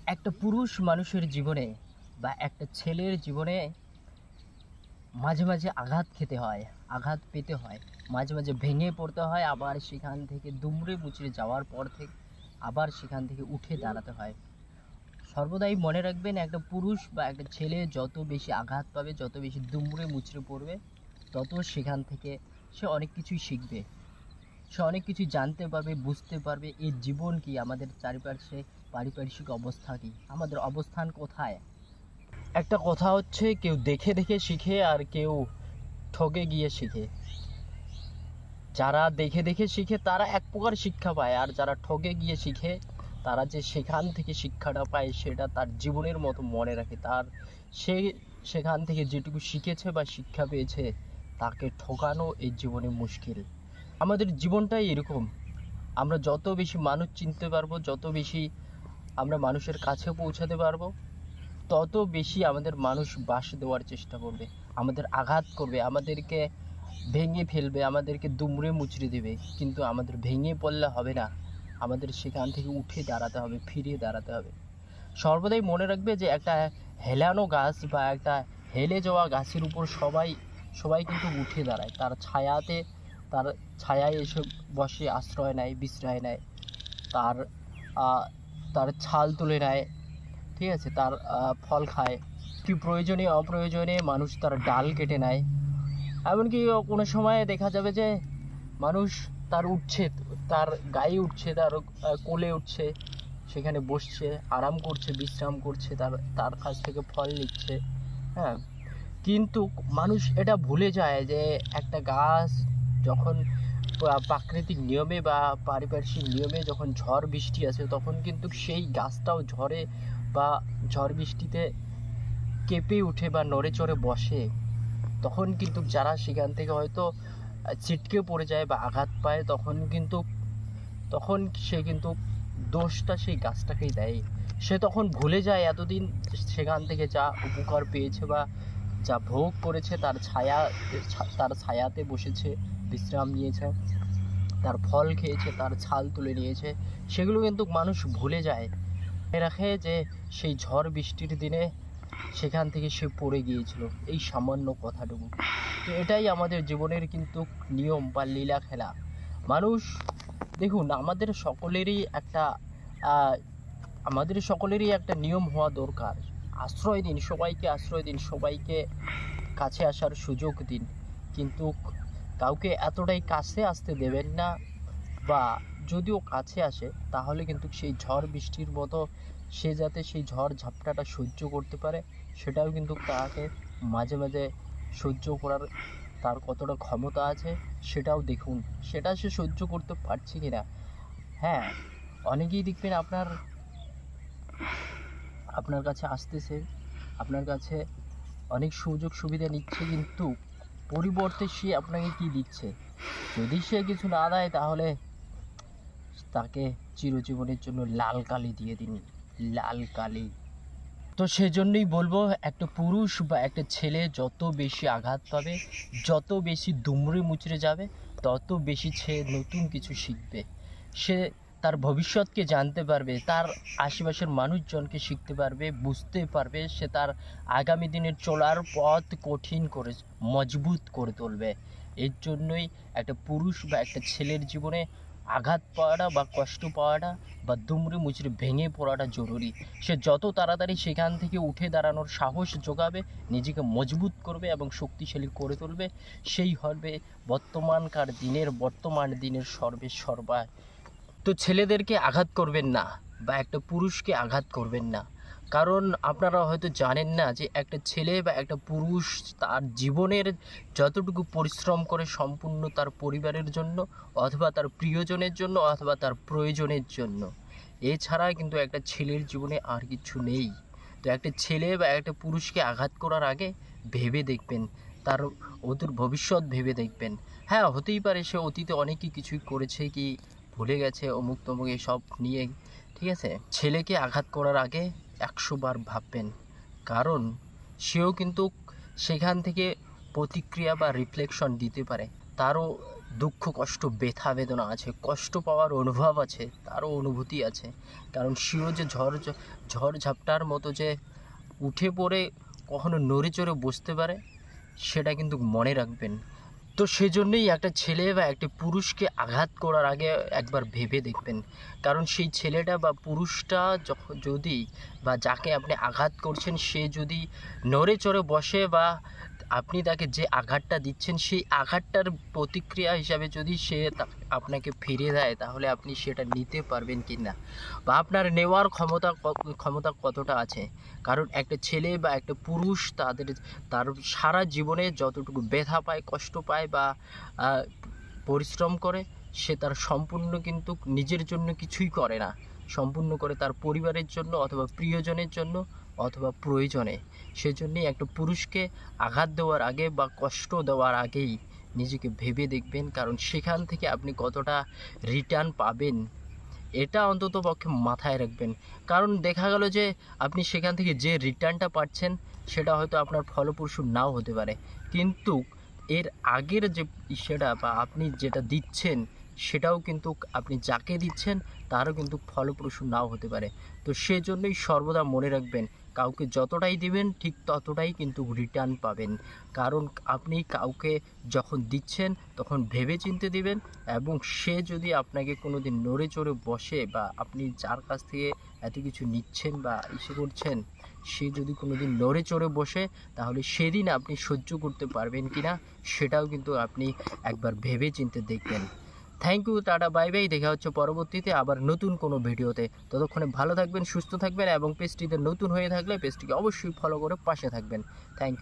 একটা পুরুষ মানুষের জীবনে বা একটা ছেলের জীবনে মাঝে মাঝে আঘাত খেতে হয়, আঘাত পেতে হয়, মাঝে মাঝে ভেঙে পড়তে হয়, আবার সেখান থেকে দুমড়ে মুচড়ে যাওয়ার পর থেকে আবার সেখান থেকে উঠে দাঁড়াতে হয়। সর্বদাই মনে রাখবেন, একটা পুরুষ বা একটা ছেলে যত বেশি আঘাত পাবে, যত বেশি দুমড়ে মুচড়ে পড়বে, তত সেখান থেকে সে অনেক কিছুই শিখবে, সে অনেক কিছু জানতে পারবে, বুঝতে পারবে এই জীবন কি, আমাদের চারিপাশে পারিপার্শ্বিক অবস্থা কি, আমাদের অবস্থান কোথায়। একটা কথা হচ্ছে, কেউ দেখে দেখে শিখে আর কেউ ঠকে গিয়ে শিখে। যারা দেখে দেখে শিখে তারা এক প্রকার শিক্ষা পায়, আর যারা ঠকে গিয়ে শিখে তারা যে সেখান থেকে শিক্ষাটা পায় সেটা তার জীবনের মতো মনে রাখে। সে সেখান থেকে যেটুকু শিখেছে বা শিক্ষা পেয়েছে তাকে ঠকানো এই জীবনে মুশকিল। আমাদের জীবনটাই এরকম, আমরা যত বেশি মানুষ চিনতে পারবো, যত বেশি আমরা মানুষের কাছে পৌঁছাতে পারবো, তত বেশি আমাদের মানুষ বাস দেওয়ার চেষ্টা করবে, আমাদের আঘাত করবে, আমাদেরকে ভেঙে ফেলবে, আমাদেরকে দুমড়ে মুচড়ে দেবে। কিন্তু আমাদের ভেঙে পড়লে হবে না, আমাদের সেখান থেকে উঠে দাঁড়াতে হবে, ফিরে দাঁড়াতে হবে। সর্বদাই মনে রাখবে যে একটা হেলানো গাছ বা একটা হেলে যাওয়া গাছের উপর সবাই কিন্তু উঠে দাঁড়ায়, তার ছায়ায় এসে বসে, আশ্রয় নেয়, বিশ্রয় নেয়, তার তার ছাল তুলে নেয়, ঠিক আছে, তার ফল খায়। কি প্রয়োজনে অপ্রয়োজনে মানুষ তার ডাল কেটে নেয়। এমনকি কোনো সময় দেখা যাবে যে মানুষ তার গায়ে উঠছে, তার কোলে উঠছে, সেখানে বসছে, আরাম করছে, বিশ্রাম করছে, তার কাছ থেকে ফল নিচ্ছে। হ্যাঁ, কিন্তু মানুষ এটা ভুলে যায় যে একটা গাছ যখন প্রাকৃতিক নিয়মে বা পারিপার্শ্বিক নিয়মে যখন ঝড় বৃষ্টি আসে, তখন কিন্তু সেই গাছটাও ঝড়ে বা ঝড় বৃষ্টিতে কেঁপে উঠে বা নড়ে চড়ে বসে। তখন কিন্তু যারা সেখান থেকে হয়তো ছিটকে পড়ে যায় বা আঘাত পায়, তখন সে কিন্তু দোষটা সেই গাছটাকেই দেয়। সে তখন ভুলে যায় এতদিন সেখান থেকে যা উপকার পেয়েছে বা যা ভোগ করেছে, তার ছায়াতে বসেছে, বিশ্রাম নিয়েছে, তার ফল খেয়েছে, তার ছাল তুলে নিয়েছে, সেগুলো কিন্তু মানুষ ভুলে যায়। মনে রাখে যে সেই ঝড় বৃষ্টির দিনে সেখান থেকে সে পড়ে গিয়েছিল, এই সামান্য কথাটুকু। তো এটাই আমাদের জীবনের কিন্তু নিয়ম বা লীলা খেলা। মানুষ, দেখুন, আমাদের সকলেরই একটা নিয়ম হওয়া দরকার। আশ্রয় দিন, সবাইকে আশ্রয় দিন, সবাইকে কাছে আসার সুযোগ দিন, কিন্তু কাউকে এতটাই কাছে আসতে দেবেন না, বা যদিও কাছে আসে তাহলে কিন্তু সেই ঝড় বৃষ্টির মতো সে যাতে সেই ঝড় ঝাপটাটা সহ্য করতে পারে, সেটাও কিন্তু তাকে মাঝে মাঝে সহ্য করার তার কতটা ক্ষমতা আছে সেটাও দেখুন, সেটা সে সহ্য করতে পারছে কিনা। হ্যাঁ, অনেকেই দেখবেন আপনার কাছে আসতেছে, আপনার কাছে অনেক সুযোগ সুবিধা নিচ্ছে, কিন্তু পরিবর্তে সে আপনাকে কি দিচ্ছে? যদি সে কিছু না দেয় তাহলে তাকে চিরজীবনের জন্য লাল কালি দিয়ে দিন, লাল কালি। তো সেজন্যই বলবো, একটা পুরুষ বা একটা ছেলে যত বেশি আঘাত পাবে, যত বেশি দুমড়ে মুচড়ে যাবে, তত বেশি সে নতুন কিছু শিখবে। সে তার ভবিষ্যৎকে জানতে পারবে, তার আশেপাশের মানুষজনকে শিখতে পারবে, বুঝতে পারবে, সে তার আগামী দিনের চলার পথ কঠিন করে মজবুত করে তুলবে। এর জন্যই একটা পুরুষ বা একটা ছেলের জীবনে আঘাত পাওয়াটা বা কষ্ট পাওয়াটা বা দুমড়ে মুচড়ে ভেঙে পড়াটা জরুরি। সে যত তাড়াতাড়ি সেখান থেকে উঠে দাঁড়ানোর সাহস জোগাবে, নিজেকে মজবুত করবে এবং শক্তিশালী করে তুলবে, সেই হবে বর্তমান দিনের সর্বা। তো ছেলেদেরকে আঘাত করবেন না বা একটা পুরুষকে আঘাত করবেন না, কারণ আপনারা হয়তো জানেন না যে একটা ছেলে বা একটা পুরুষ তার জীবনের যতটুকু পরিশ্রম করে সম্পূর্ণ তার পরিবারের জন্য, অথবা তার প্রিয়জনের জন্য, অথবা তার প্রয়োজনের জন্য। এছাড়া কিন্তু একটা ছেলের জীবনে আর কিছু নেই। তো একটা ছেলে বা একটা পুরুষকে আঘাত করার আগে ভেবে দেখবেন, তার অদূর ভবিষ্যৎ ভেবে দেখবেন। হ্যাঁ, হতেই পারে সে অতীতে অনেকই কিছুই করেছে, কি ভুলে গেছে অমুক তমুক এসব নিয়ে, ঠিক আছে। ছেলেকে আঘাত করার আগে 100 বার ভাববেন, কারণ সেও কিন্তু সেখান থেকে প্রতিক্রিয়া বা রিফ্লেকশন দিতে পারে, দুঃখ কষ্ট ব্যথা বেদনা আছে, কষ্ট পাওয়ার অনুভব আছে, তারও অনুভূতি আছে। কারণ সেও যে ঝড় ঝাপটার মতো যে উঠে পড়ে কখনো নড়ে চড়ে বসতে পারে, সেটা কিন্তু মনে রাখবেন। তো সেজন্যই একটা ছেলে বা একটা পুরুষকে আঘাত করার আগে একবার ভেবে দেখবেন। কারণ সেই ছেলেটা বা পুরুষটা যদি বা যাকে আপনি আঘাত করছেন সে যদি নড়ে চড়ে বসে, বা আপনি তাকে যে আঘাতটা দিচ্ছেন সেই আঘাতটার প্রতিক্রিয়া হিসাবে যদি সে আপনাকে ফিরে দেয়, তাহলে আপনি সেটা নিতে পারবেন কি না, বা আপনার নেওয়ার ক্ষমতা কতটা আছে। কারণ একটা ছেলে বা একটা পুরুষ তার সারা জীবনে যতটুকু ব্যথা পায়, কষ্ট পায় বা পরিশ্রম করে, সে তার সম্পূর্ণ কিন্তু নিজের জন্য কিছুই করে না, সম্পূর্ণ করে তার পরিবারের জন্য অথবা প্রিয়জনের জন্য অথবা প্রয়োজনে। সেজন্যই একটা পুরুষকে আঘাত দেওয়ার আগে বা কষ্ট দেওয়ার আগেই নিজেকে ভেবে দেখবেন। কারণ সেখান থেকে আপনি কতটা রিটার্ন পাবেন, এটা অন্তত পক্ষে মাথায় রাখবেন। কারণ দেখা গেল যে আপনি সেখান থেকে যে রিটার্নটা পাচ্ছেন সেটা হয়তো আপনার ফলপ্রসূ নাও হতে পারে, কিন্তু এর আগের যে সেটা বা আপনি যেটা দিচ্ছেন সেটাও কিন্তু আপনি যাকে দিচ্ছেন তারও কিন্তু ফলপ্রসূ নাও হতে পারে। তো সেজন্যই সর্বদা মনে রাখবেন, কাউকে যতটাই দিবেন ঠিক ততটাই কিন্তু রিটার্ন পাবেন। কারণ আপনি কাউকে যখন দিচ্ছেন তখন ভেবে চিন্তে দিবেন, এবং সে যদি আপনাকে কোনো দিন নড়ে চড়ে বসে, বা আপনি যার কাছ থেকে এত কিছু নিচ্ছেন বা ইসে করছেন, সে যদি কোনো দিন নড়ে চড়ে বসে, তাহলে সেদিন আপনি সহ্য করতে পারবেন কি না সেটাও কিন্তু আপনি একবার ভেবে চিন্তে দেখবেন। Thank you, tata, bye bye. দেখা হচ্ছে পরবর্তীতে আবার নতুন কোনো ভিডিওতে। ততক্ষণে ভালো থাকবেন, সুস্থ থাকবেন, এবং পেজটিতে নতুন হয়ে থাকলে পেজটিকে অবশ্যই ফলো করে পাশে থাকবেন। Thank you.